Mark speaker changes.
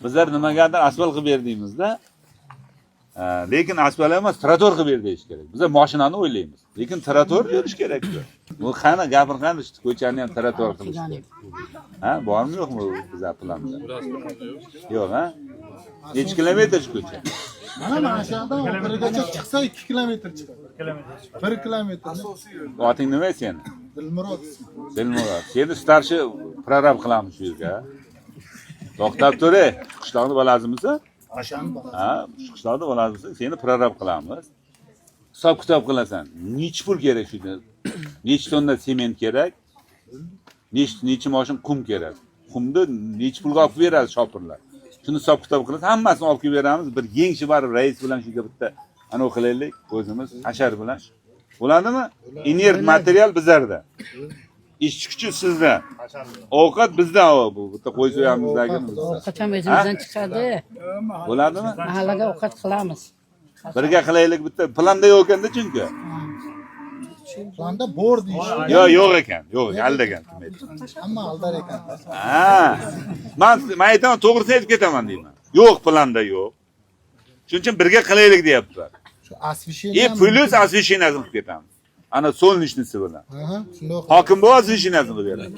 Speaker 1: Bizlar nimagadir asfalt qilib berdingizda, lekin asfalt emas, trotor qilib ber deyish kerak. Bizlar mashinani o'ylaymiz, lekin trotor berish kerak-ku. Bu qani gapirgan işte ko'chani ham trotor qilish. Ha, bormi yo'qmi bizlar planda? Yo'q, ha? Necha kilometr shu ko'cha?
Speaker 2: Mana shu yerdan birgacha chiqsa 2 kilometr chiqadi. 1 kilometr.
Speaker 1: Oting nima seni?
Speaker 2: Dilmurod.
Speaker 1: Dilmurod. Seni starshi prorab qilamiz shu yerga. To'xtab tur, qishloqni bolasimiz? Ha, qishloqni bolasimiz, seni prorab qilamiz. Hisob kitob qilasan. Necha pul kerak shunda? Necha tonna sement kerak? Necha mashin qum kerak? Qumni necha pulga olib beradi shopirlar? Shuni hisob kitob qilib, hammasini olib kelib beramiz. Bir yengchi bor rais bilan shunga bitta ana qilaylik o'zimiz hashar bilan. Bo'ladimi? Energ material bizlarda. Ishchi kuchi sizda. Ovqat bizda bu bitta qo'y so'yamizdagiz.
Speaker 3: Qachon o'zimizdan chiqadi?
Speaker 1: Bo'ladimi?
Speaker 3: Mahallaga ovqat qilamiz.
Speaker 1: Birga qilaylik bitta. Planda yo'q ekanda chunki.
Speaker 2: Planda bor deyish.
Speaker 1: Yo'q ekan. Yo'q, aldagan kim aytdi?
Speaker 2: Hamma aldar ekan.
Speaker 1: Ha. Men aytaman, to'g'risini aytib ketaman deyman. Yo'q, planda yo'q. Shuning uchun birga qilaylik deyaptilar.
Speaker 2: Shu asvishini
Speaker 1: Plus asvishinasini qilib ketamiz. Ana solnishnisi bilan.
Speaker 2: Aha, shundoq.
Speaker 1: Hokim bu asvishinasini qilib beradi.